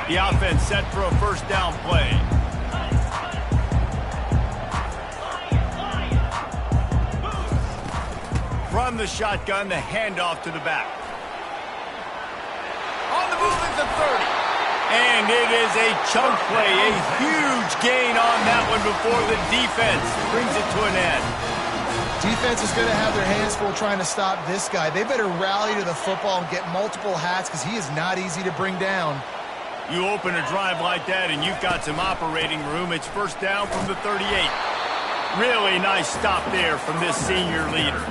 The offense set for a first down play. From the shotgun, the handoff to the back. On the move at the 30. And it is a chunk play, a huge gain on that one before the defense brings it to an end. Defense is going to have their hands full trying to stop this guy. They better rally to the football and get multiple hats because he is not easy to bring down. You open a drive like that and you've got some operating room. It's first down from the 38. Really nice stop there from this senior leader.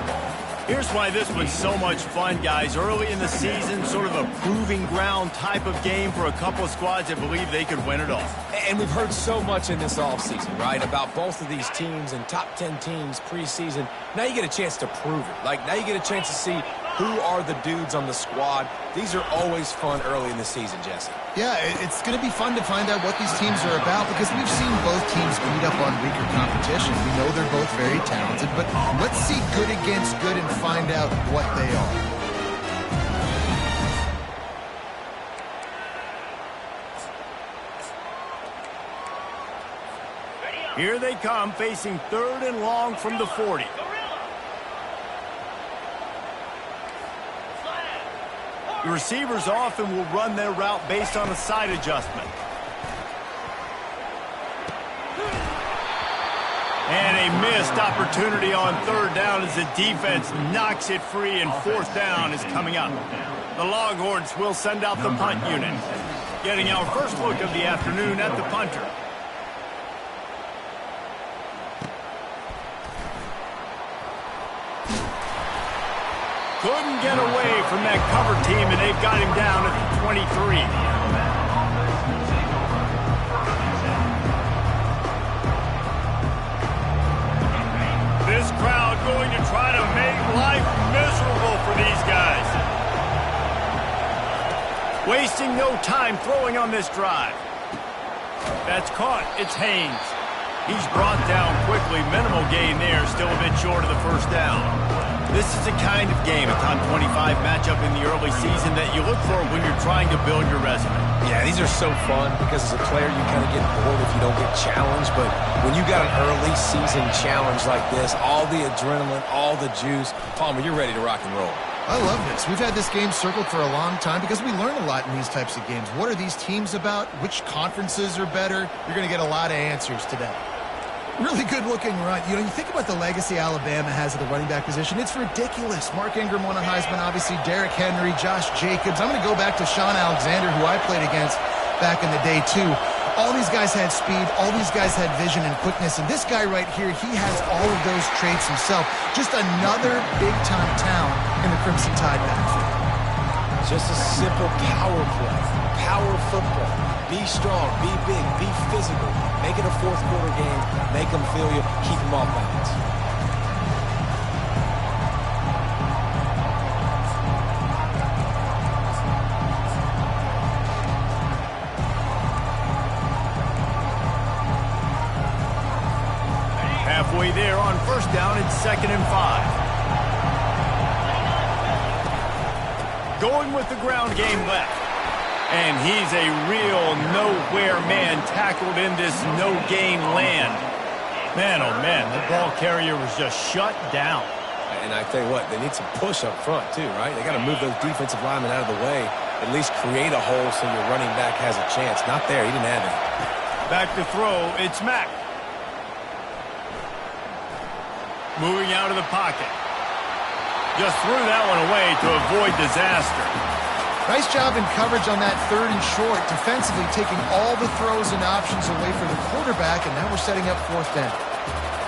Here's why this was so much fun, guys. Early in the season, sort of a proving ground type of game for a couple of squads that believe they could win it all. And we've heard so much in this offseason, right, about both of these teams and top 10 teams preseason. Now you get a chance to prove it. Like, now you get a chance to see who are the dudes on the squad. These are always fun early in the season, Jesse. Yeah, it's going to be fun to find out what these teams are about because we've seen both teams beat up on weaker competition. We know they're both very talented, but let's see good against good and find out what they are. Here they come, facing 3rd and long from the 40. The receivers often will run their route based on a side adjustment. And a missed opportunity on 3rd down as the defense knocks it free, and 4th down is coming up. The Longhorns will send out the punt unit. Getting our first look of the afternoon at the punter. Couldn't get away from that cover team, and they've got him down at the 23. This crowd going to try to make life miserable for these guys. Wasting no time throwing on this drive. That's caught. It's Haynes. He's brought down quickly. Minimal gain there. Still a bit short of the first down. This is the kind of game, a top 25 matchup in the early season, that you look for when you're trying to build your resume. Yeah, these are so fun because as a player you kind of get bored if you don't get challenged. But when you got an early season challenge like this, all the adrenaline, all the juice, Palmer, you're ready to rock and roll. I love this. We've had this game circled for a long time because we learn a lot in these types of games. What are these teams about? Which conferences are better? You're going to get a lot of answers today. Really good-looking run. You know, you think about the legacy Alabama has at the running back position. It's ridiculous. Mark Ingram won a Heisman, obviously. Derrick Henry, Josh Jacobs. I'm going to go back to Sean Alexander, who I played against back in the day, too. All these guys had speed. All these guys had vision and quickness. And this guy right here, he has all of those traits himself. Just another big-time talent in the Crimson Tide backfield. Just a simple power play. Power football. Be strong, be big, be physical. Make it a fourth quarter game. Make them feel you. Keep them off balance. Halfway there on first down, it's 2nd and 5. Going with the ground game left. And he's a real nowhere man tackled in this no-gain land. Man, oh man, the ball carrier was just shut down. And I tell you what, they need some push up front too, right? They got to move those defensive linemen out of the way, at least create a hole so your running back has a chance. Not there, he didn't have it. Back to throw, it's Mack. Moving out of the pocket. Just threw that one away to avoid disaster. Nice job in coverage on that 3rd and short, defensively taking all the throws and options away for the quarterback, and now we're setting up 4th down.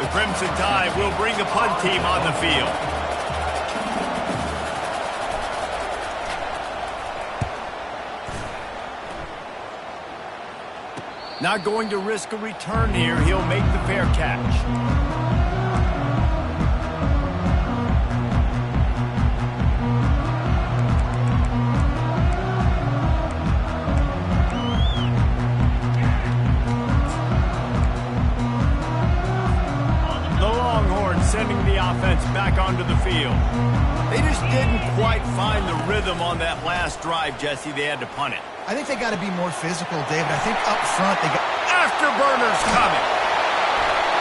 The Crimson Tide will bring the punt team on the field. Not going to risk a return here. He'll make the fair catch. Sending the offense back onto the field. They just didn't quite find the rhythm on that last drive, Jesse. They had to punt it. I think they got to be more physical, David. I think up front they got... Afterburners coming.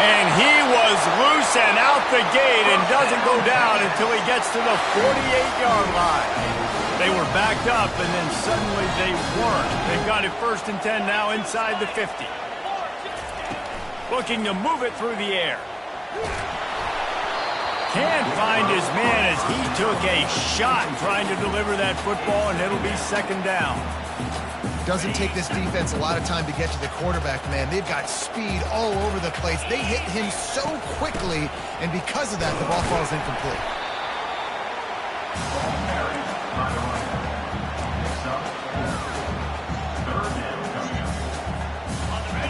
And he was loose and out the gate and doesn't go down until he gets to the 48-yard line. They were backed up, and then suddenly they weren't. They've got it 1st and 10 now inside the 50. Looking to move it through the air. Can't find his man as he took a shot trying to deliver that football, and it'll be 2nd down. Doesn't take this defense a lot of time to get to the quarterback, man. They've got speed all over the place. They hit him so quickly, and because of that, the ball falls incomplete.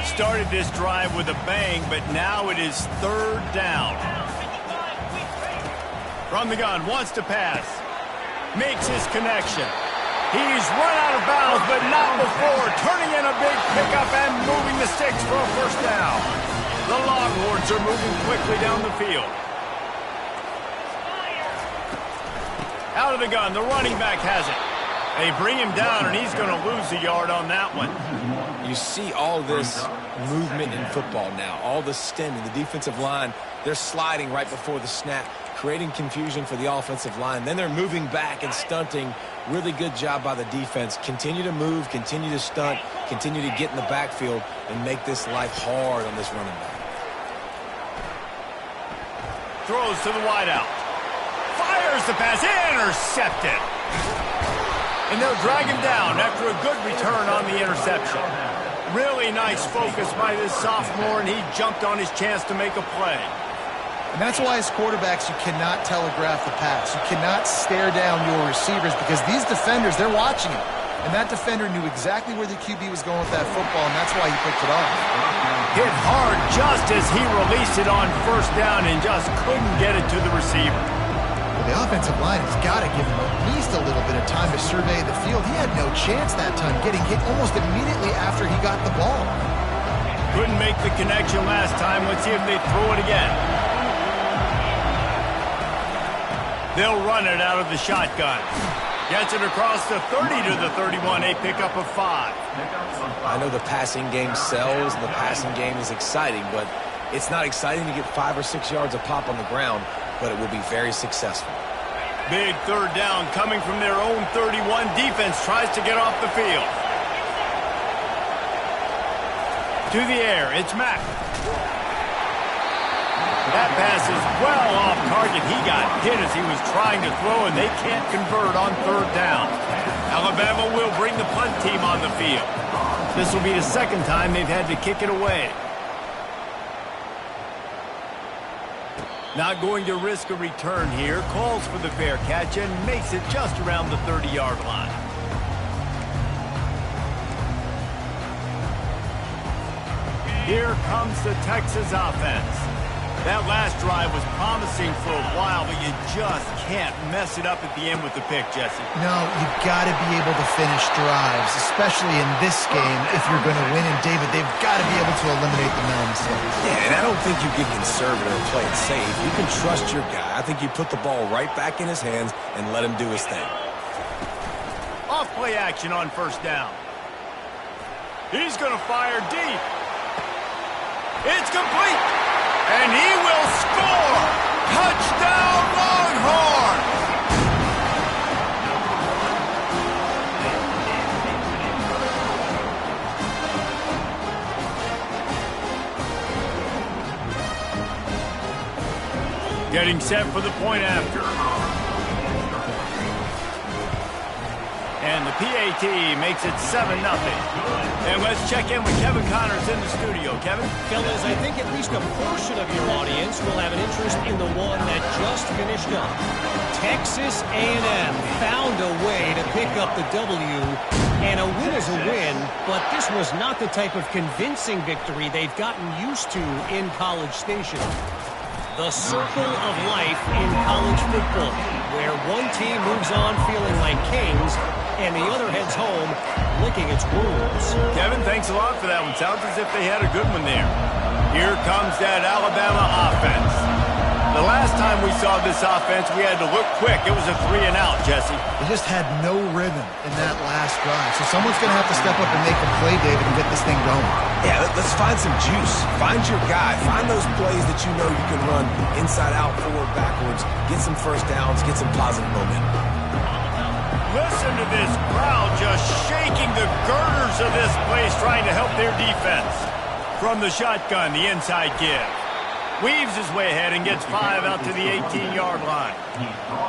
Started this drive with a bang, but now it is 3rd down. From the gun, wants to pass. Makes his connection. He's run out of bounds, but not before turning in a big pickup and moving the sticks for a 1st down. The Longhorns are moving quickly down the field. Out of the gun, the running back has it. They bring him down, and he's going to lose a yard on that one. You see all this movement in football now, all the stemming, the defensive line, they're sliding right before the snap, creating confusion for the offensive line. Then they're moving back and stunting. Really good job by the defense. Continue to move, continue to stunt, continue to get in the backfield and make this life hard on this running back. Throws to the wideout. Fires the pass, intercepted. And they'll drag him down after a good return on the interception. Really nice focus by this sophomore, and he jumped on his chance to make a play. And that's why as quarterbacks, you cannot telegraph the pass. You cannot stare down your receivers because these defenders, they're watching it. And that defender knew exactly where the QB was going with that football, and that's why he picked it off. Hit hard just as he released it on 1st down and just couldn't get it to the receiver. The offensive line has got to give him at least a little bit of time to survey the field. He had no chance that time, getting hit almost immediately after he got the ball. Couldn't make the connection last time. Let's see if they throw it again. They'll run it out of the shotgun. Gets it across the 30 to the 31, a pickup of 5. I know the passing game sells and the passing game is exciting, but it's not exciting to get 5 or 6 yards a pop on the ground, but it will be very successful. Big 3rd down coming from their own 31. Defense tries to get off the field. To the air, it's Mack. That pass is well off target. He got hit as he was trying to throw, and they can't convert on 3rd down. Alabama will bring the punt team on the field. This will be the 2nd time they've had to kick it away. Not going to risk a return here. Calls for the fair catch and makes it just around the 30-yard line. Here comes the Texas offense. That last drive was promising for a while, but you just can't mess it up at the end with the pick, Jesse. No, you've got to be able to finish drives, especially in this game if you're going to win. And, David, they've got to be able to eliminate the mental mistakes. Yeah, and I don't think you get conservative or play it safe. You can trust your guy. I think you put the ball right back in his hands and let him do his thing. Off play action on 1st down. He's going to fire deep. It's complete. And he will score! Touchdown, Longhorns! Getting set for the point after. And the PAT makes it 7-0. And let's check in with Kevin Connors in the studio. Kevin? Fellas, I think at least a portion of your audience will have an interest in the one that just finished up. Texas A&M found a way to pick up the W, and a win is a win, but this was not the type of convincing victory they've gotten used to in College Station. The circle of life in college football, where one team moves on feeling like kings, and the other heads home licking its wounds. Kevin, thanks a lot for that one. Sounds as if they had a good one there. Here comes that Alabama offense. The last time we saw this offense, we had to look quick. It was a 3-and-out, Jesse. They just had no rhythm in that last drive. So someone's going to have to step up and make a play, David, and get this thing going. Yeah, let's find some juice. Find your guy. Find those plays that you know you can run inside out, forward, backwards. Get some first downs. Get some positive momentum. Listen to this crowd just shaking the girders of this place, trying to help their defense. From the shotgun, the inside give. Weaves his way ahead and gets 5 out to the 18-yard line.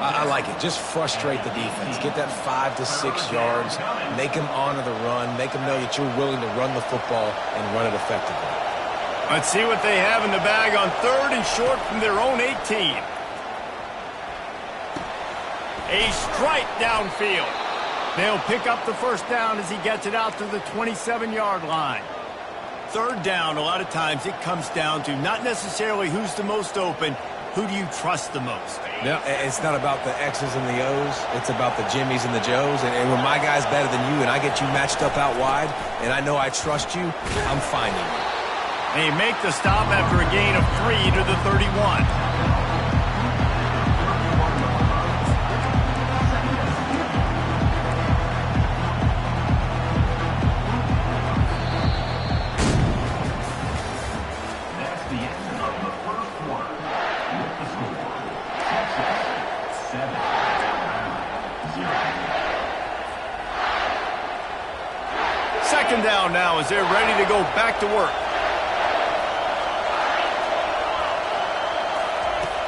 I like it. Just frustrate the defense. Get that 5 to 6 yards. Make them honor the run. Make them know that you're willing to run the football and run it effectively. Let's see what they have in the bag on 3rd and short from their own 18. A strike downfield. They'll pick up the first down as he gets it out to the 27-yard line. 3rd down, a lot of times it comes down to not necessarily who's the most open, who do you trust the most? No, it's not about the X's and the O's. It's about the Jimmies and the Joes. And when my guy's better than you and I get you matched up out wide and I know I trust you, I'm finding you. They make the stop after a gain of 3 to the 31. Second down now as they're ready to go back to work.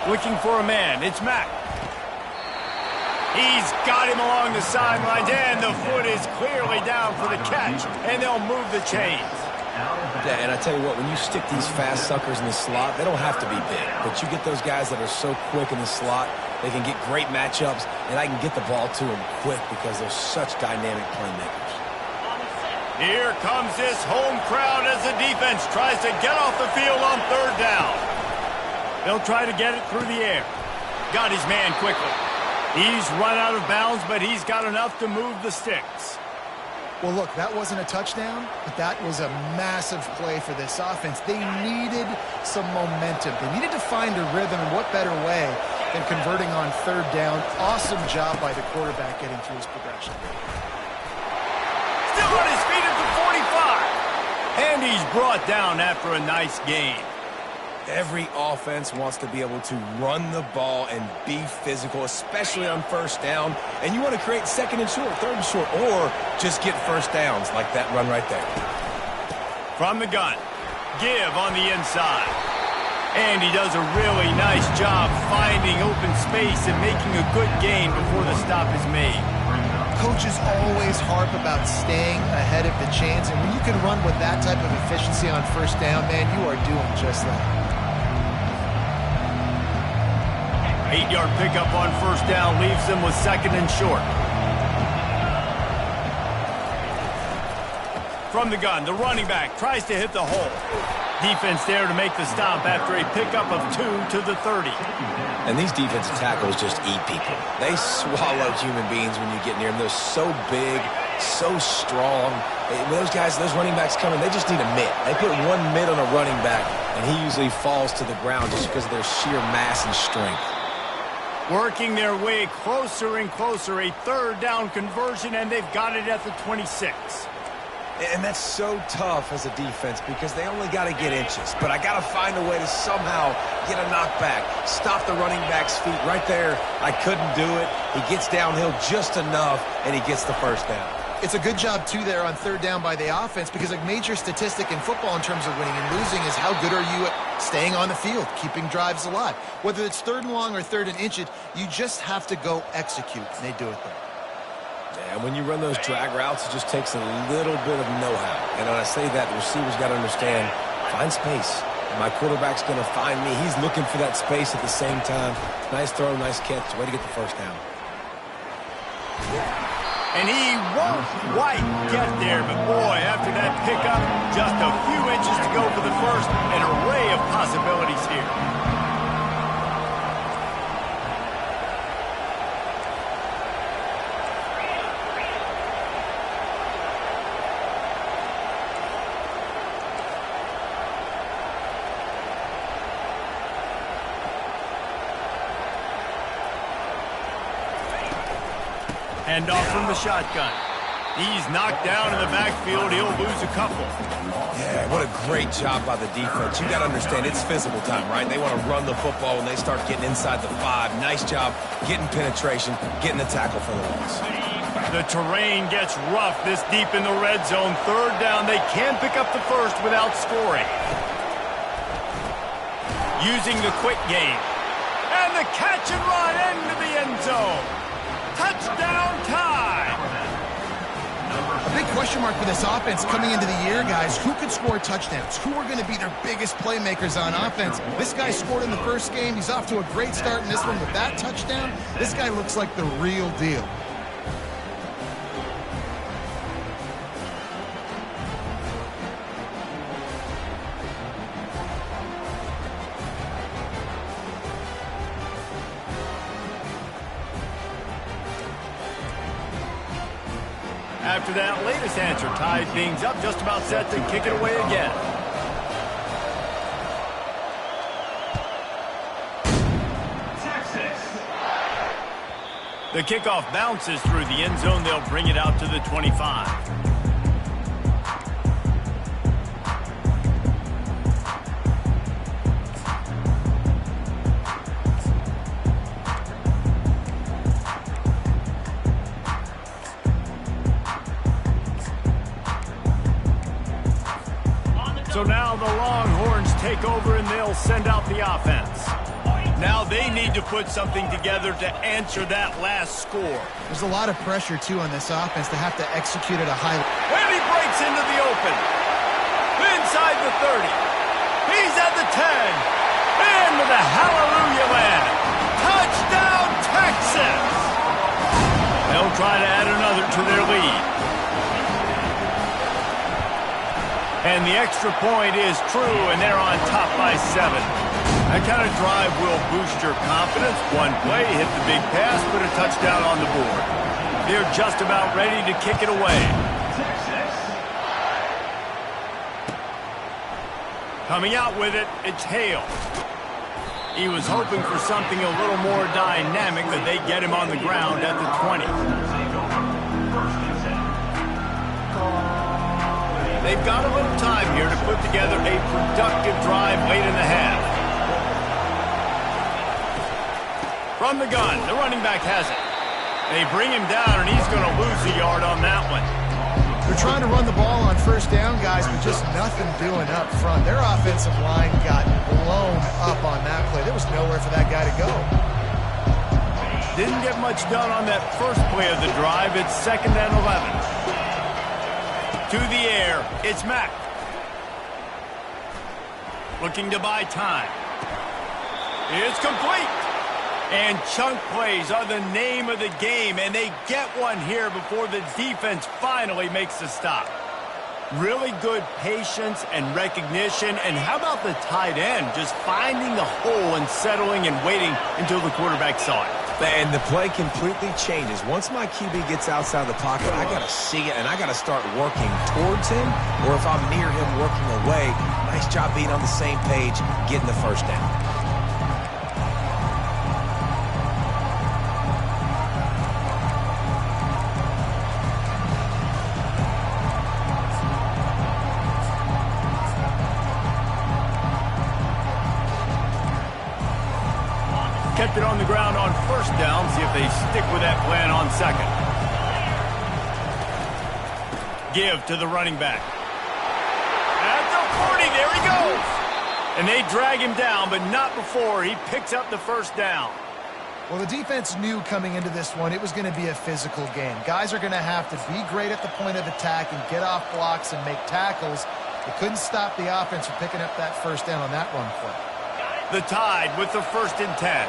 Looking for a man. It's Mack. He's got him along the sidelines, and the foot is clearly down for the catch, and they'll move the chains. Yeah, and I tell you what, when you stick these fast suckers in the slot, they don't have to be big. But you get those guys that are so quick in the slot, they can get great matchups, and I can get the ball to them quick because they're such dynamic playmakers. Here comes this home crowd as the defense tries to get off the field on 3rd down. They'll try to get it through the air. Got his man quickly. He's run out of bounds, but he's got enough to move the sticks. Well, look, that wasn't a touchdown, but that was a massive play for this offense. They needed some momentum. They needed to find a rhythm, and what better way than converting on 3rd down. Awesome job by the quarterback getting through his progression. Still on his feet at the 45. And he's brought down after a nice gain. Every offense wants to be able to run the ball and be physical, especially on 1st down. And you want to create 2nd and short, 3rd and short, or just get first downs like that run right there. From the gun, give on the inside. And he does a really nice job finding open space and making a good gain before the stop is made. Coaches always harp about staying ahead of the chains, and when you can run with that type of efficiency on 1st down, man, you are doing just that. 8-yard pickup on 1st down leaves them with 2nd and short. From the gun, the running back tries to hit the hole. Defense there to make the stop after a pickup of 2 to the 30. And these defensive tackles just eat people. They swallow human beings when you get near them. They're so big, so strong. When those guys, those running backs come in, they just need a mitt. They put one mitt on a running back, and he usually falls to the ground just because of their sheer mass and strength. Working their way closer and closer, a 3rd down conversion, and they've got it at the 26. And that's so tough as a defense because they only got to get inches. But I got to find a way to somehow get a knockback, stop the running back's feet right there. I couldn't do it. He gets downhill just enough, and he gets the first down. It's a good job, too, there on 3rd down by the offense because a major statistic in football in terms of winning and losing is how good are you at staying on the field, keeping drives alive. Whether it's 3rd and long or 3rd and inches, you just have to go execute, and they do it there. And when you run those drag routes, it just takes a little bit of know-how. And when I say that, the receiver's got to understand, find space. And my quarterback's going to find me. He's looking for that space at the same time. Nice throw, nice catch. Way to get the first down. And he won't quite get there, but boy, after that pickup, just a few inches to go for the first. An array of possibilities here. Handoff from the shotgun. He's knocked down in the backfield. He'll lose a couple. Yeah, what a great job by the defense. You got to understand, it's physical time, right? They want to run the football when they start getting inside the 5. Nice job getting penetration, getting the tackle for the loss. The terrain gets rough this deep in the red zone. 3rd down. They can pick up the first without scoring. Using the quick game. And the catch and run into the end zone. Touchdown time. A big question mark for this offense coming into the year, guys. Who could score touchdowns? Who are going to be their biggest playmakers on offense? This guy scored in the first game. He's off to a great start in this one with that touchdown. This guy looks like the real deal. After that latest answer, tied things up, just about set to kick it away again. Texas. The kickoff bounces through the end zone. They'll bring it out to the 25. So now the Longhorns take over and they'll send out the offense. Now they need to put something together to answer that last score. There's a lot of pressure, too, on this offense to have to execute at a high level. And he breaks into the open. Inside the 30. He's at the 10. Into the hallelujah land. Touchdown, Texas! They'll try to add another to their lead. And the extra point is true, and they're on top by 7. That kind of drive will boost your confidence. One play, hit the big pass, put a touchdown on the board. They're just about ready to kick it away. Coming out with it, it's Hale. He was hoping for something a little more dynamic, but they get him on the ground at the 20. They've got a little time here to put together a productive drive late in the half. From the gun, the running back has it. They bring him down, and he's going to lose a yard on that one. They're trying to run the ball on 1st down, guys, but just nothing doing up front. Their offensive line got blown up on that play. There was nowhere for that guy to go. Didn't get much done on that first play of the drive. It's 2nd and 11. To the air, it's Mack. Looking to buy time. It's complete. And chunk plays are the name of the game, and they get one here before the defense finally makes the stop. Really good patience and recognition, and how about the tight end just finding the hole and settling and waiting until the quarterback saw it. And the play completely changes. Once my QB gets outside the pocket, I got to see it, and I got to start working towards him, or if I'm near him, working away. Nice job being on the same page, getting the 1st down. Kept it on the ground on 1st down. See if they stick with that plan on 2nd. Give to the running back. At the 40, there he goes. And they drag him down, but not before he picks up the 1st down. Well, the defense knew coming into this one it was going to be a physical game. Guys are going to have to be great at the point of attack and get off blocks and make tackles. They couldn't stop the offense from picking up that 1st down on that run play. The Tide with the 1st and 10.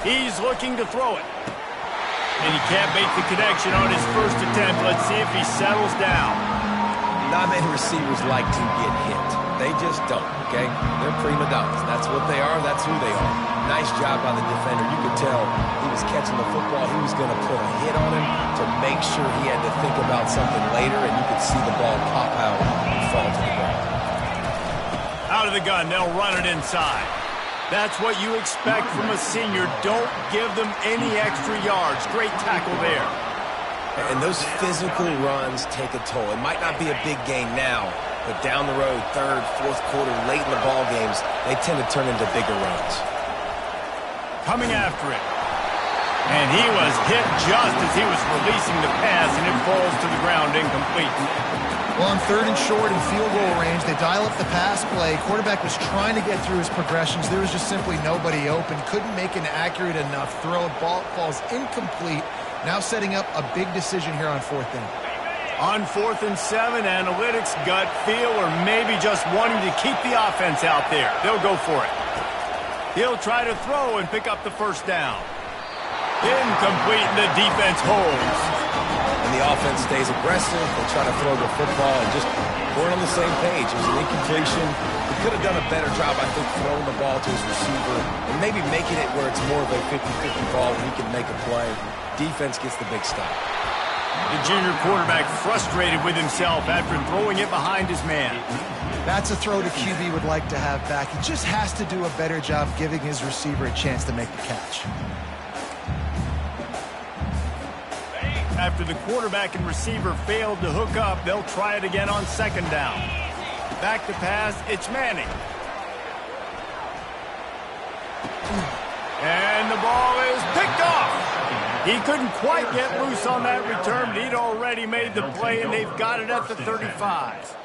He's looking to throw it. And he can't make the connection on his first attempt. Let's see if he settles down. Not many receivers like to get hit. They just don't, okay? They're prima donnas. That's what they are. That's who they are. Nice job by the defender. You could tell he was catching the football. He was going to put a hit on him to make sure he had to think about something later, and you could see the ball pop out and fall to the ground. Out of the gun, they'll run it inside. That's what you expect from a senior. Don't give them any extra yards. Great tackle there. And those physical runs take a toll. It might not be a big gain now, but down the road, third, fourth quarter, late in the ball games, they tend to turn into bigger runs. Coming after it. And he was hit just as he was releasing the pass, and it falls to the ground incomplete. Well, on third and short and field goal range, they dial up the pass play. Quarterback was trying to get through his progressions. There was just simply nobody open. Couldn't make an accurate enough throw. Ball falls incomplete. Now setting up a big decision here on fourth down. On 4th and 7, analytics, gut feel, or maybe just wanting to keep the offense out there. They'll go for it. He'll try to throw and pick up the first down. Incomplete, and the defense holds. And the offense stays aggressive. They try to throw the football and just weren't on the same page. It was an incompletion. He could have done a better job, I think, throwing the ball to his receiver and maybe making it where it's more of a 50-50 ball where he can make a play. Defense gets the big stop. The junior quarterback frustrated with himself after throwing it behind his man. That's a throw the QB would like to have back. He just has to do a better job giving his receiver a chance to make the catch. After the quarterback and receiver failed to hook up, they'll try it again on 2nd down. Back to pass, it's Manning. And the ball is picked off. He couldn't quite get loose on that return, but he'd already made the play, and they've got it at the 35.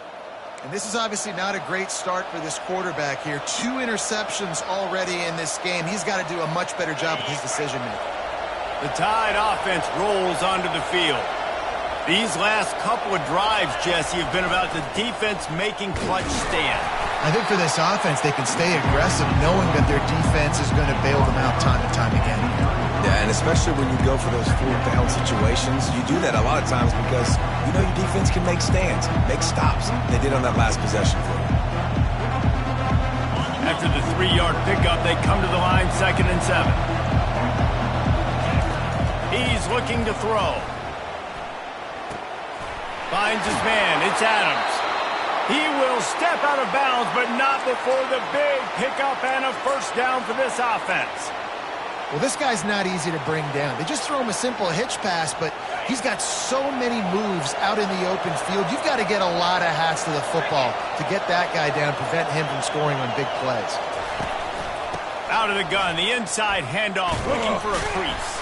And this is obviously not a great start for this quarterback here. 2 interceptions already in this game. He's got to do a much better job with his decision-making. The Tide offense rolls onto the field. These last couple of drives, Jesse, have been about the defense making clutch stand. I think for this offense, they can stay aggressive knowing that their defense is going to bail them out time and time again. Yeah, and especially when you go for those 4th down situations, you do that a lot of times because you know your defense can make stands, make stops. They did on that last possession for you. After the 3-yard pickup, they come to the line 2nd and 7. He's looking to throw. Finds his man. It's Adams. He will step out of bounds, but not before the big pickup and a first down for this offense. Well, this guy's not easy to bring down. They just throw him a simple hitch pass, but he's got so many moves out in the open field. You've got to get a lot of hats to the football to get that guy down, prevent him from scoring on big plays. Out of the gun, the inside handoff, looking for a crease.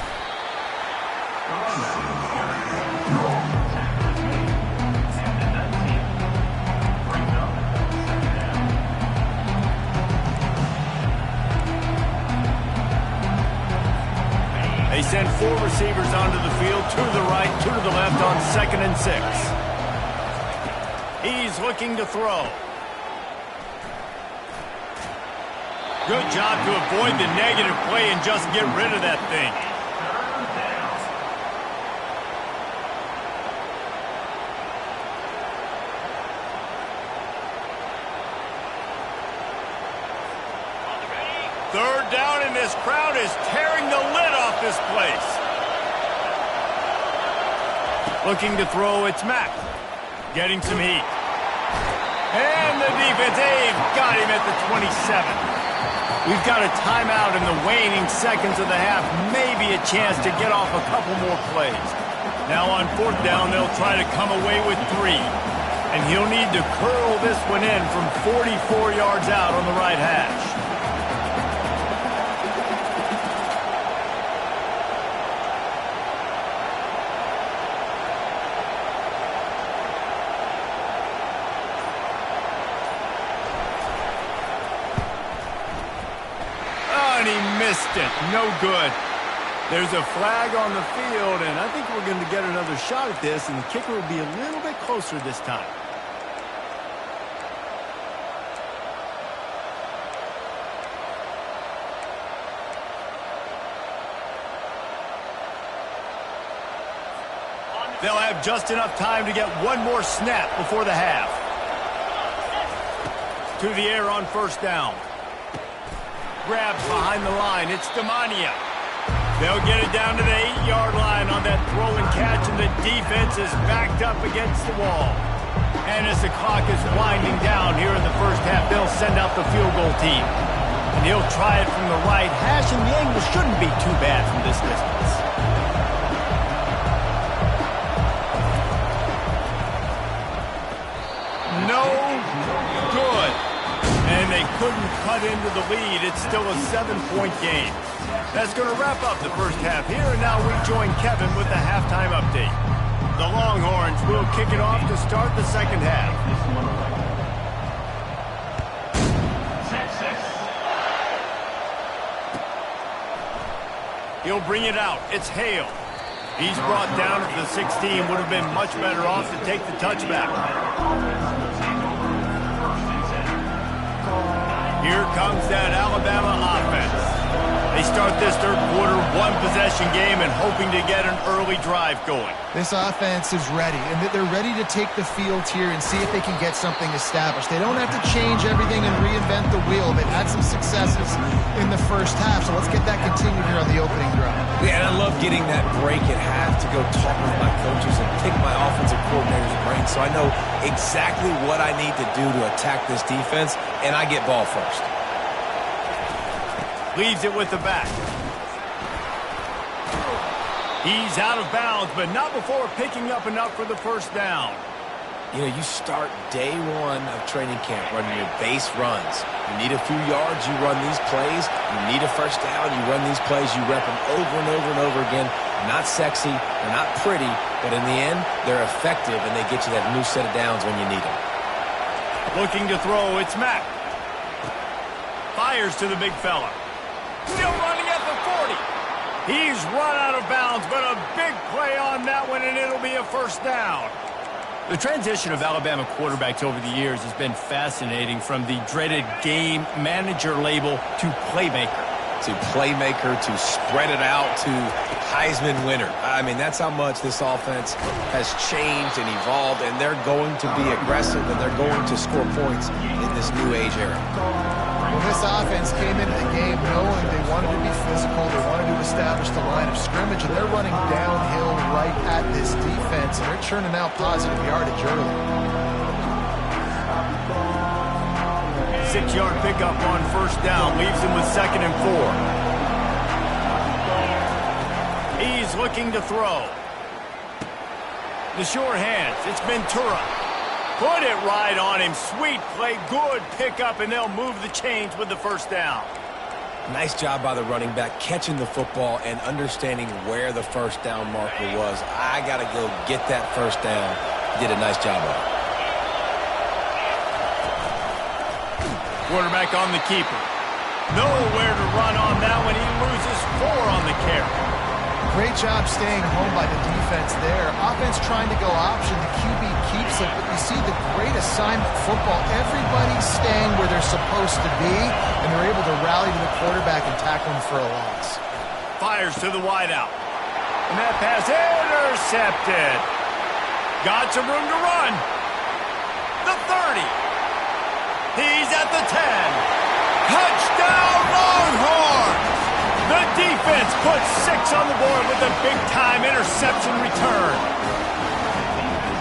They send 4 receivers onto the field, 2 to the right, 2 to the left on 2nd and 6. He's looking to throw. Good job to avoid the negative play and just get rid of that thing. Third down, and this crowd is tearing the lid off this place. Looking to throw, it's Mack. Getting some heat. And the defense, they've got him at the 27. We've got a timeout in the waning seconds of the half. Maybe a chance to get off a couple more plays. Now on 4th down, they'll try to come away with 3. And he'll need to curl this one in from 44 yards out on the right hash. Missed it. No good. There's a flag on the field, and I think we're going to get another shot at this, and the kicker will be a little bit closer this time. They'll have just enough time to get one more snap before the half. To the air on 1st down. Grabs behind the line. It's Ncaa. They'll get it down to the 8-yard line on that throw and catch, and the defense is backed up against the wall. And as the clock is winding down here in the first half, they'll send out the field goal team. And he'll try it from the right hash, and the angle shouldn't be too bad from this distance. No good. And they couldn't cut into the lead. It's still a 7-point game. That's going to wrap up the first half here, and now we join Kevin with the halftime update. The Longhorns will kick it off to start the second half. He'll bring it out. It's Hale. He's brought down at the 16. Would have been much better off to take the touchback. Here comes that Alabama offense. They start this third quarter one-possession game and hoping to get an early drive going. This offense is ready, and they're ready to take the field here and see if they can get something established. They don't have to change everything and reinvent the wheel. They've had some successes in the first half, so let's get that continued here on the opening drive. Yeah, and I love getting that break at half to go talk with my coaches and pick my offensive coordinator's brain so I know exactly what I need to do to attack this defense, and I get ball first. Leaves it with the back. He's out of bounds, but not before picking up enough for the first down. You know, you start day one of training camp running your base runs. You need a few yards, you run these plays. You need a first down, you run these plays. You rep them over and over and over again. Not sexy, they're not pretty, but in the end, they're effective, and they get you that new set of downs when you need them. Looking to throw, it's Mack. Fires to the big fella. Still running at the 40. He's run out of bounds, but a big play on that one, and it'll be a first down. The transition of Alabama quarterbacks over the years has been fascinating, from the dreaded game manager label to playmaker. To playmaker, to spread it out, to Heisman winner. I mean, that's how much this offense has changed and evolved, and they're going to be aggressive, and they're going to score points in this new age era. Well, this offense came into the game knowing they wanted to be physical, they wanted to establish the line of scrimmage, and they're running downhill right at this defense, and they're churning out positive yardage early. 6-yard pickup on first down, leaves him with 2nd and 4. He's looking to throw. The sure hands, it's Ventura. Put it right on him. Sweet play, good pickup, and they'll move the chains with the first down. Nice job by the running back, catching the football and understanding where the first down marker was. I got to go get that first down. He did a nice job of it. Quarterback on the keeper. Nowhere to run on that one. He loses 4 on the carry. Great job staying home by the defense there. Offense trying to go option. The QB keeps it, but you see the great assignment football. Everybody's staying where they're supposed to be, and they're able to rally to the quarterback and tackle him for a loss. Fires to the wideout. And that pass intercepted. Got some room to run. The 30. He's at the 10. Touchdown, Longhorns! The defense puts 6 on the board with a big-time interception return.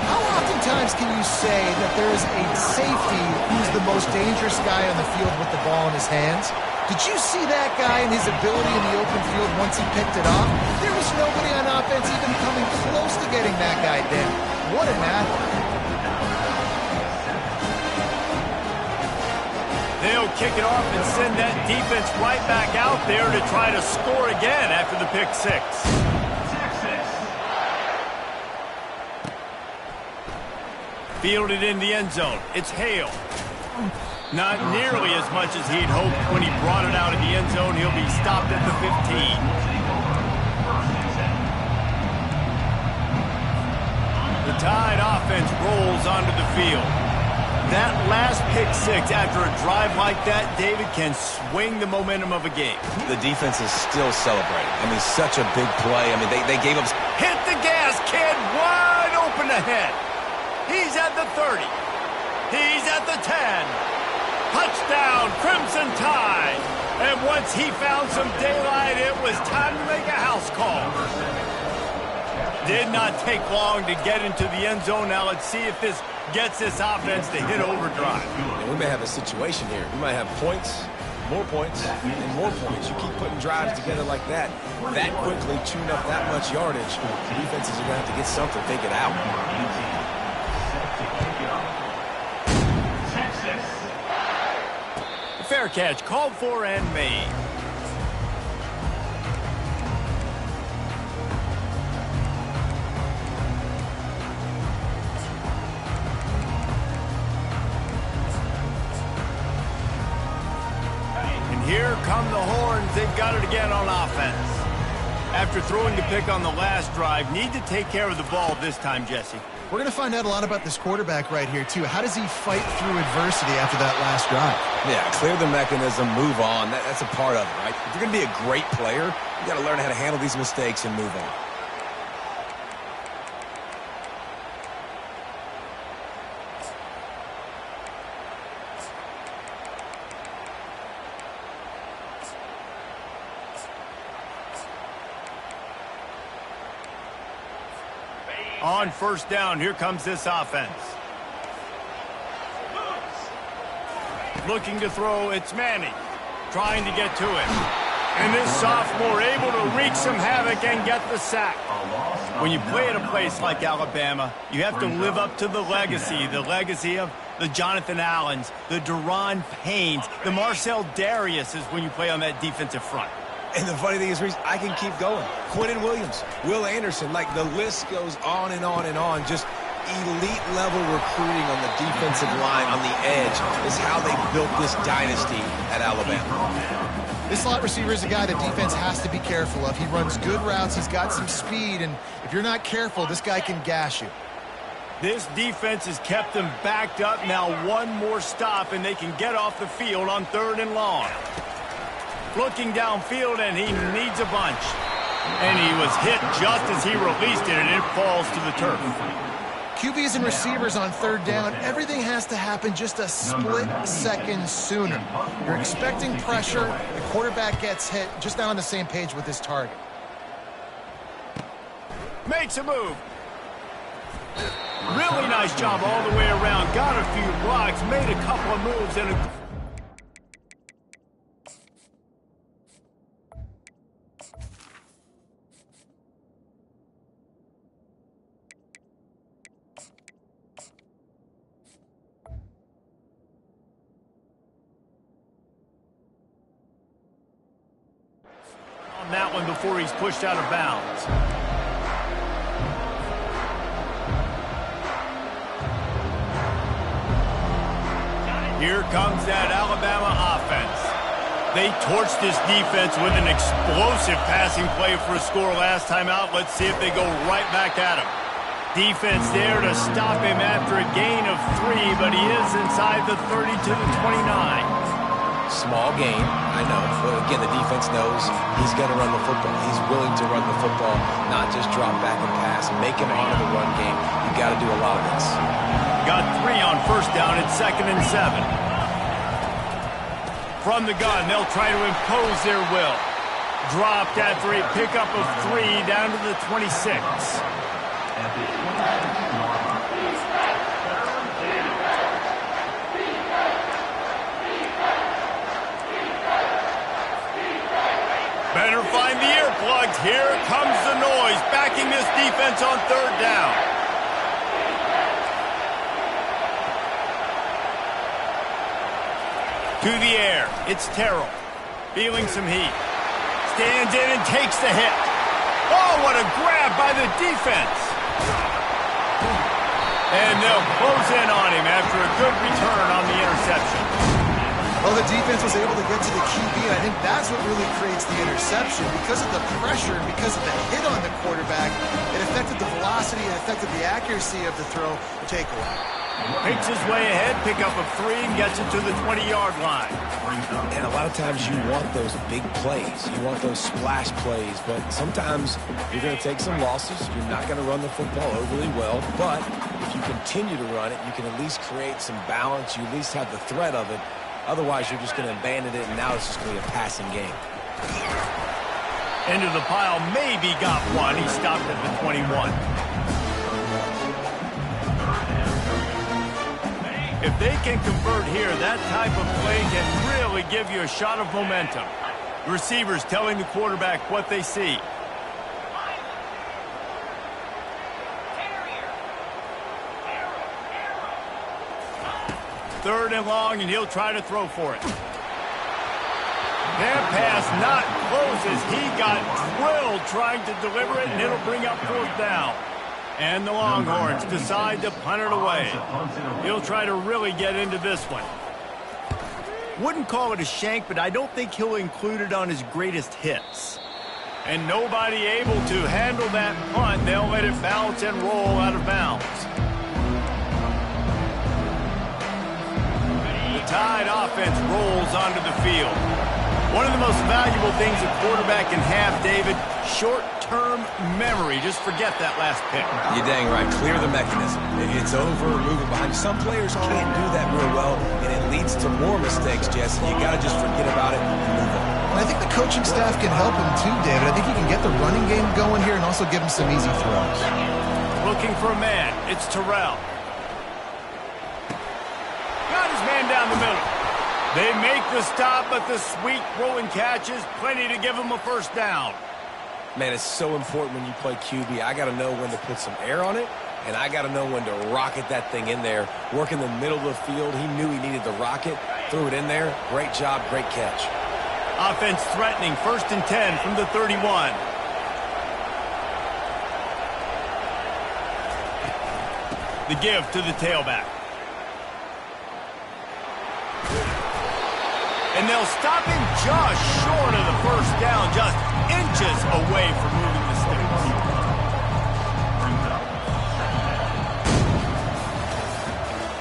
How oftentimes can you say that there is a safety who's the most dangerous guy on the field with the ball in his hands? Did you see that guy and his ability in the open field once he picked it off? There was nobody on offense even coming close to getting that guy down. What an athlete. They'll kick it off and send that defense right back out there to try to score again after the pick 6. Fielded in the end zone. It's Hale. Not nearly as much as he'd hoped when he brought it out of the end zone. He'll be stopped at the 15. The Tide offense rolls onto the field. That last pick 6 after a drive like that, David, can swing the momentum of a game. The defense is still celebrating. I mean, such a big play. I mean, they gave up. Hit the gas, kid. Wide open ahead. He's at the 30. He's at the 10. Touchdown, Crimson Tide. And once he found some daylight, it was time to make a house call. Did not take long to get into the end zone. Now let's see if this gets this offense to hit overdrive. We may have a situation here. We might have points, more points and more points. You keep putting drives together like that quickly tune up that much yardage. Defenses are going to have to get something figured out. Fair catch, called for and made. And here come the horns. They've got it again on offense. After throwing the pick on the last drive, need to take care of the ball this time, Jesse. We're going to find out a lot about this quarterback right here, too. How does he fight through adversity after that last drive? Yeah, clear the mechanism, move on. That's a part of it, right? If you're going to be a great player, you got to learn how to handle these mistakes and move on. On first down, here comes this offense. Looking to throw, it's Manning. Trying to get to him. And this sophomore able to wreak some havoc and get the sack. When you play at a place like Alabama, you have to live up to the legacy of the Jonathan Allens, the Deron Paynes, the Marcel Dariuses when you play on that defensive front. And the funny thing is, Reese, I can keep going. Quentin Williams, Will Anderson, like the list goes on and on and on. Just elite level recruiting on the defensive line, on the edge, is how they built this dynasty at Alabama. This slot receiver is a guy the defense has to be careful of. He runs good routes, he's got some speed, and if you're not careful, this guy can gash you. This defense has kept them backed up. Now one more stop, and they can get off the field on 3rd and long. Looking downfield, and he needs a bunch. And he was hit just as he released it, and it falls to the turf. QBs and receivers on 3rd down, everything has to happen just a split second sooner. You're expecting pressure, the quarterback gets hit, just not on the same page with his target. Makes a move. Really nice job all the way around. Got a few blocks, made a couple of moves, and that one before he's pushed out of bounds. Here comes that Alabama offense. They torched this defense with an explosive passing play for a score last time out. Let's see if they go right back at him. Defense there to stop him after a gain of 3, but he is inside the 30 to the 29. Small gain, I know. But again, the defense knows he's going to run the football. He's willing to run the football, not just drop back and pass. Make him honor the run game. You got to do a lot of this. Got 3 on first down. It's 2nd and 7. From the gun, they'll try to impose their will. Dropped after a pickup of 3 down to the 26. Better find the earplugs. Here comes the noise, backing this defense on 3rd down. To the air, it's Terrell. Feeling some heat. Stands in and takes the hit. Oh, what a grab by the defense. And they'll close in on him after a good return on the interception. Well, the defense was able to get to the QB, and I think that's what really creates the interception. Because of the pressure and because of the hit on the quarterback, it affected the velocity, it affected the accuracy of the throw takeaway. Picks his way ahead, pickup of 3, and gets it to the 20-yard line. And a lot of times you want those big plays. You want those splash plays, but sometimes you're going to take some losses. You're not going to run the football overly well, but if you continue to run it, you can at least create some balance. You at least have the threat of it. Otherwise, you're just going to abandon it, and now it's just going to be a passing game. Into the pile, maybe got 1. He stopped at the 21. If they can convert here, that type of play can really give you a shot of momentum. The receivers telling the quarterback what they see. Third and long, and he'll try to throw for it. That pass not close as he got drilled trying to deliver it, and it'll bring up fourth down. And the Longhorns decide to punt it away. He'll try to really get into this one. Wouldn't call it a shank, but I don't think he'll include it on his greatest hits. And nobody able to handle that punt. They'll let it bounce and roll out of bounds. The Tide offense rolls onto the field. One of the most valuable things a quarterback can have, David, short-term memory. Just forget that last pick. You're dang right. Clear the mechanism. It's over, moving behind. Some players can't do that real well, and it leads to more mistakes, Jesse. You got to just forget about it and move on. I think the coaching staff can help him too, David. I think he can get the running game going here and also give him some easy throws. Looking for a man. It's Terrell. Got his man down the middle. They make the stop, but the sweet throw and catch is plenty to give him a first down. Man, it's so important when you play QB. I got to know when to put some air on it, and I got to know when to rocket that thing in there. Work in the middle of the field. He knew he needed the rocket. Threw it in there. Great job, great catch. Offense threatening, 1st and 10 from the 31. The give to the tailback. And they'll stop him just short of the first down, just inches away from moving the sticks.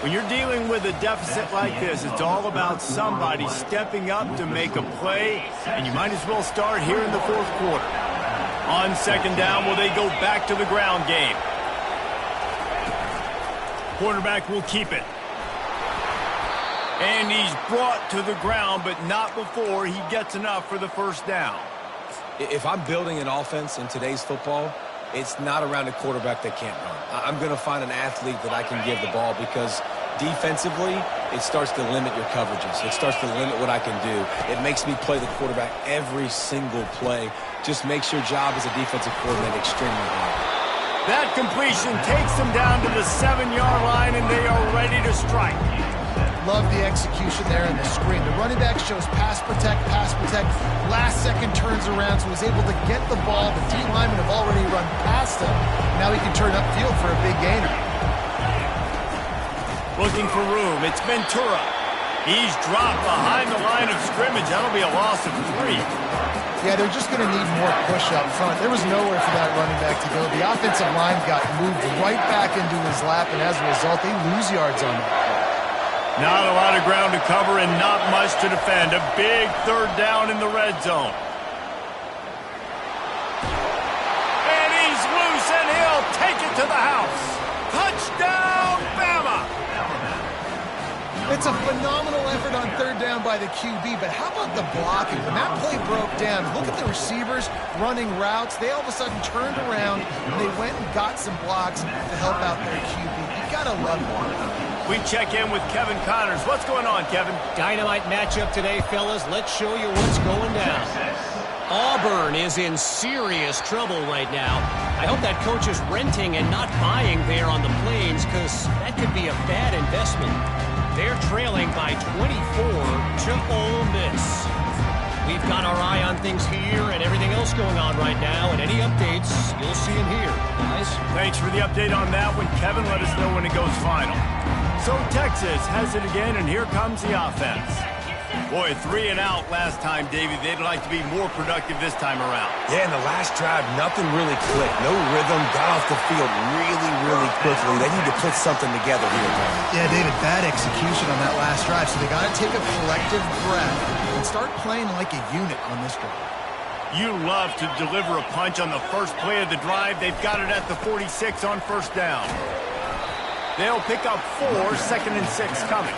When you're dealing with a deficit like this, it's all about somebody stepping up to make a play, and you might as well start here in the fourth quarter. On second down, will they go back to the ground game? Quarterback will keep it. And he's brought to the ground, but not before he gets enough for the first down. If I'm building an offense in today's football, it's not around a quarterback that can't run. I'm going to find an athlete that I can give the ball because defensively, it starts to limit your coverages. It starts to limit what I can do. It makes me play the quarterback every single play. Just makes your job as a defensive coordinator extremely hard. That completion takes them down to the 7-yard line, and they are ready to strike. Love the execution there in the screen. The running back shows pass protect. Last second turns around, so he's able to get the ball. The D linemen have already run past him. Now he can turn upfield for a big gainer. Looking for room. It's Ventura. He's dropped behind the line of scrimmage. That'll be a loss of 3. Yeah, they're just going to need more push up front. There was nowhere for that running back to go. The offensive line got moved right back into his lap, and as a result, they lose yards on that. Not a lot of ground to cover and not much to defend. A big third down in the red zone. And he's loose, and he'll take it to the house. Touchdown, Bama! It's a phenomenal effort on third down by the QB, but how about the blocking? When that play broke down, look at the receivers running routes. They all of a sudden turned around, and they went and got some blocks to help out their QB. You gotta love it. We check in with Kevin Connors. What's going on, Kevin? Dynamite matchup today, fellas. Let's show you what's going down. Auburn is in serious trouble right now. I hope that coach is renting and not buying there on the Plains, because that could be a bad investment. They're trailing by 24 to Ole Miss. We've got our eye on things here and everything else going on right now, and any updates, you'll see them here, guys. Thanks for the update on that one, Kevin. Let us know when it goes final. So Texas has it again, and here comes the offense. Boy, 3 and out last time, Davey. They'd like to be more productive this time around. Yeah, in the last drive, nothing really clicked. No rhythm, got off the field really quickly. They need to put something together here. Yeah, David, bad execution on that last drive, so they got to take a collective breath and start playing like a unit on this drive. You love to deliver a punch on the first play of the drive. They've got it at the 46 on first down. They'll pick up 4, 2nd and 6 coming.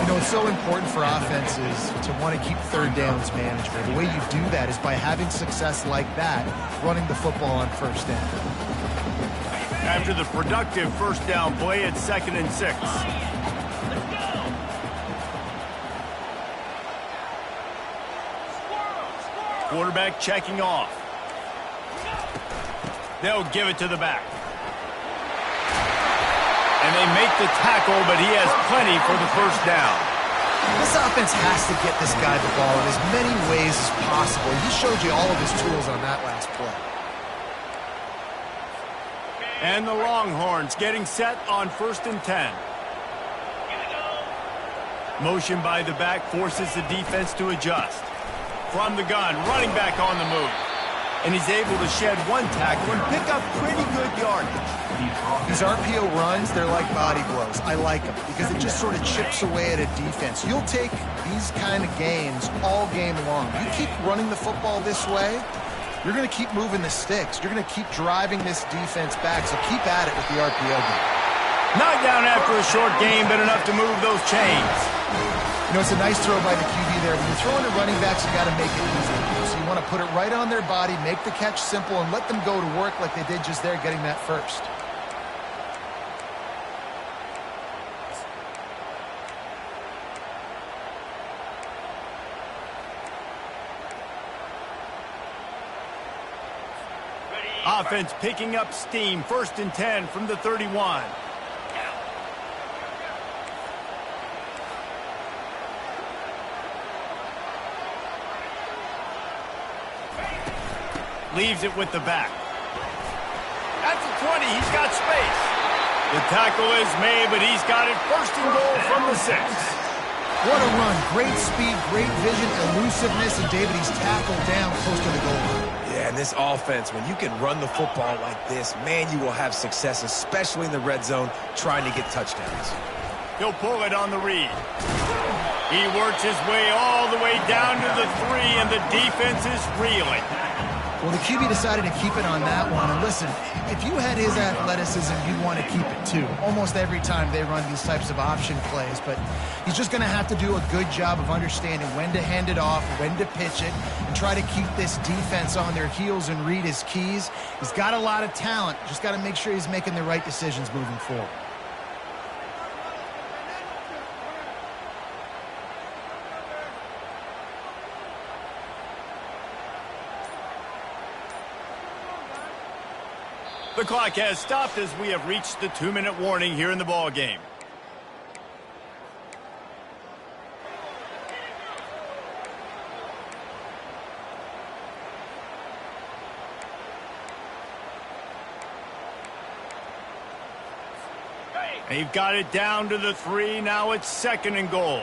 You know, it's so important for offenses to want to keep third downs manageable. The way you do that is by having success like that, running the football on first down. After the productive first down play, it's 2nd and 6. Quarterback checking off. They'll give it to the back. And they make the tackle, but he has plenty for the first down. This offense has to get this guy the ball in as many ways as possible. He showed you all of his tools on that last play. And the Longhorns getting set on 1st and 10. Motion by the back forces the defense to adjust. From the gun, running back on the move. And he's able to shed one tackle and pick up pretty good yardage. These RPO runs, they're like body blows. I like them because it just sort of chips away at a defense. You'll take these kind of games all game long. You keep running the football this way, you're going to keep moving the sticks. You're going to keep driving this defense back, so keep at it with the RPO game. Not down after a short game, but enough to move those chains. You know, it's a nice throw by the QB there. When you're throwing to running backs, you got to make it easy. So you want to put it right on their body, make the catch simple, and let them go to work like they did just there, getting that first. Offense picking up steam. 1st and 10 from the 31. Leaves it with the back. At the 20, he's got space. The tackle is made, but he's got it 1st and goal from the 6. What a run. Great speed, great vision, elusiveness, and David, he's tackled down close to the goal line. Yeah, and this offense, when you can run the football like this, man, you will have success, especially in the red zone, trying to get touchdowns. He'll pull it on the read. He works his way all the way down to the 3, and the defense is reeling. Well, the QB decided to keep it on that one. And listen, if you had his athleticism, you'd want to keep it too. Almost every time they run these types of option plays. But he's just going to have to do a good job of understanding when to hand it off, when to pitch it, and try to keep this defense on their heels and read his keys. He's got a lot of talent. Just got to make sure he's making the right decisions moving forward. The clock has stopped as we have reached the 2-minute warning here in the ball game. They've got it down to the 3. Now it's 2nd and goal.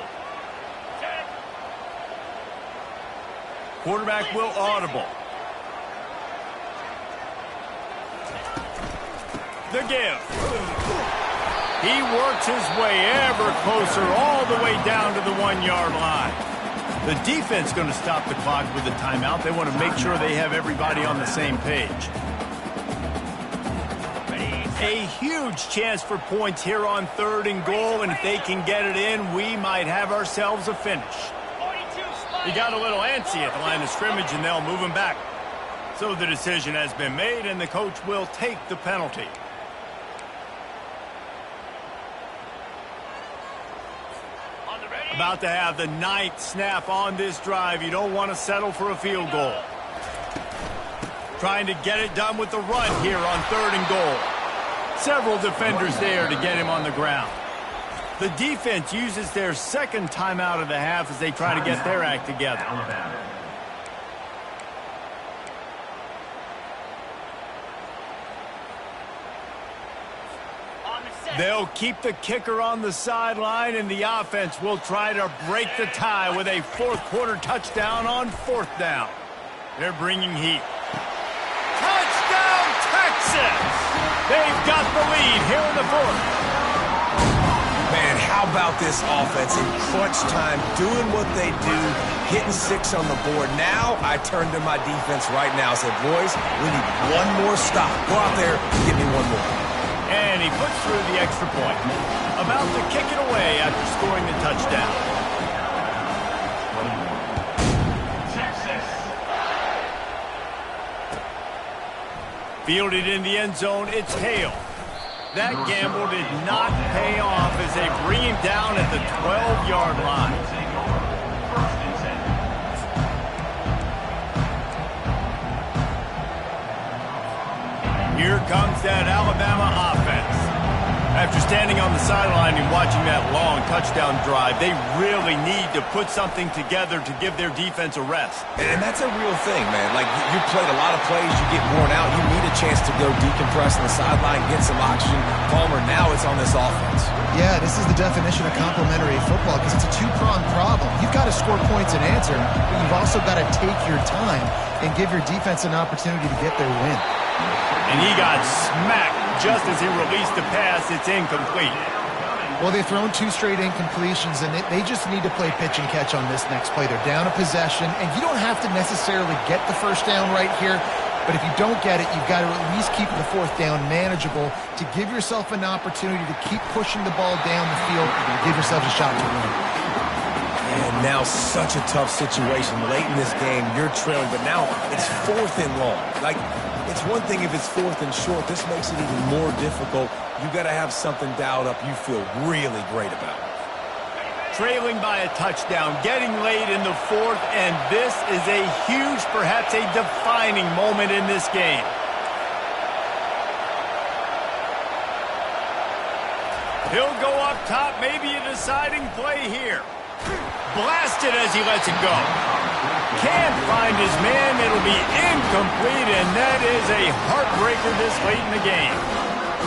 Quarterback will audible. The give. He works his way ever closer all the way down to the 1-yard line. The defense going to stop the clock with a timeout. They want to make sure they have everybody on the same page. A huge chance for points here on 3rd and goal, and if they can get it in, we might have ourselves a finish. He got a little antsy at the line of scrimmage, and they'll move him back. So the decision has been made, and the coach will take the penalty. About to have the 9th snap on this drive. You don't want to settle for a field goal. Trying to get it done with the run here on 3rd and goal. Several defenders there to get him on the ground. The defense uses their 2nd timeout of the half as they try to get their act together. They'll keep the kicker on the sideline, and the offense will try to break the tie with a 4th-quarter touchdown on 4th down. They're bringing heat. Touchdown, Texas! They've got the lead here in the 4th. Man, how about this offense in crunch time, doing what they do, getting 6 on the board. Now I turn to my defense right now and said, boys, we need one more stop. Go out there and get me one more. And he puts through the extra point. About to kick it away after scoring the touchdown. Fielded in the end zone, it's Hale. That gamble did not pay off as they bring him down at the 12-yard line. Here comes that Alabama offense. After standing on the sideline and watching that long touchdown drive, they really need to put something together to give their defense a rest. And that's a real thing, man. Like, you played a lot of plays, you get worn out, you need a chance to go decompress on the sideline, get some oxygen. Palmer, now it's on this offense. Yeah, this is the definition of complementary football because it's a two-pronged problem. You've got to score points and answer, but you've also got to take your time and give your defense an opportunity to get their win. And he got smacked just as he released the pass. It's incomplete. Well, they've thrown 2 straight incompletions, and they just need to play pitch and catch on this next play. They're down a possession, and you don't have to necessarily get the first down right here, but if you don't get it, you've got to at least keep the 4th down manageable to give yourself an opportunity to keep pushing the ball down the field and give yourselves a shot to win. And now such a tough situation. Late in this game, you're trailing, but now it's 4th and long. Like, it's one thing if it's 4th and short. This makes it even more difficult. You got to have something dialed up you feel really great about. Trailing by a touchdown, getting late in the 4th, and this is a huge, perhaps a defining moment in this game. He'll go up top, maybe a deciding play here. Blasted as he lets it go. Can't find his man. It'll be incomplete, and that is a heartbreaker this late in the game.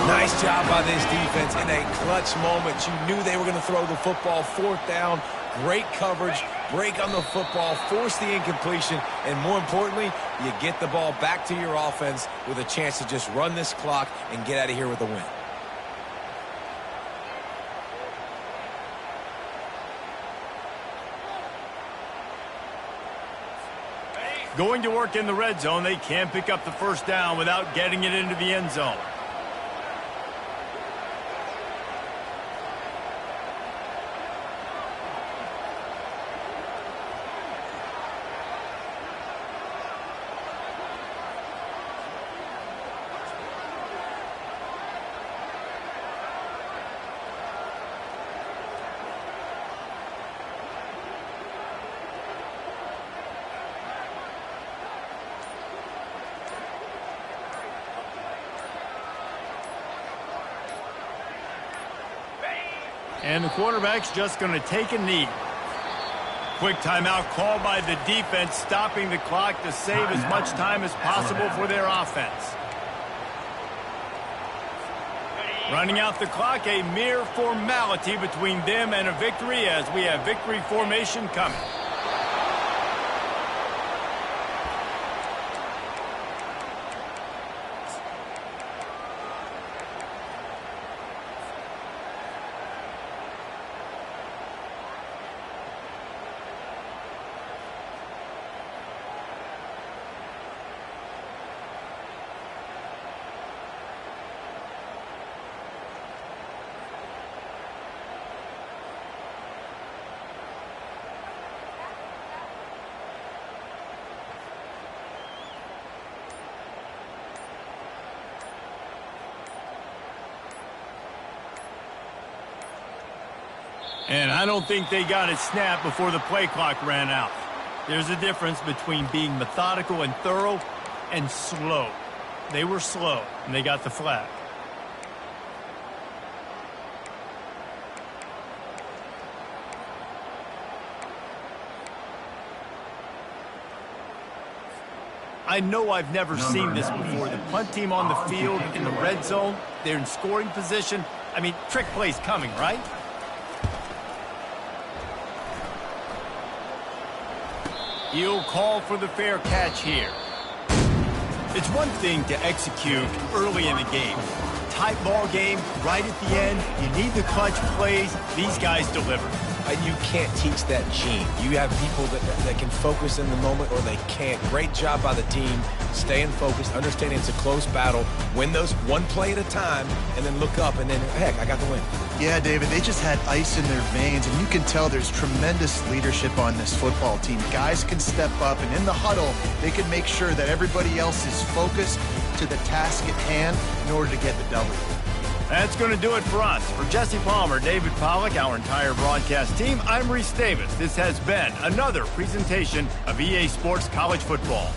Nice job by this defense in a clutch moment. You knew they were going to throw the football. 4th down, great coverage, break on the football, force the incompletion, and more importantly, you get the ball back to your offense with a chance to just run this clock and get out of here with a win. Going to work in the red zone, they can't pick up the first down without getting it into the end zone. And the quarterback's just going to take a knee. Quick timeout called by the defense, stopping the clock to save as much time as possible for their offense. Running out the clock, a mere formality between them and a victory as we have victory formation coming. And I don't think they got it snapped before the play clock ran out. There's a difference between being methodical and thorough and slow. They were slow, and they got the flag. I know I've never seen this before. The punt team on the field in the red zone, they're in scoring position. I mean, trick play's coming, right? He'll call for the fair catch here. It's one thing to execute early in the game. Tight ball game, right at the end. You need the clutch plays. These guys deliver. You can't teach that gene. You have people that can focus in the moment or they can't. Great job by the team, staying focused, understanding it's a close battle, win those one play at a time, and then look up, and then, heck, I got the win. Yeah, David, they just had ice in their veins, and you can tell there's tremendous leadership on this football team. Guys can step up, and in the huddle, they can make sure that everybody else is focused to the task at hand in order to get the W. That's going to do it for us. For Jesse Palmer, David Pollack, our entire broadcast team, I'm Reese Davis. This has been another presentation of EA Sports College Football.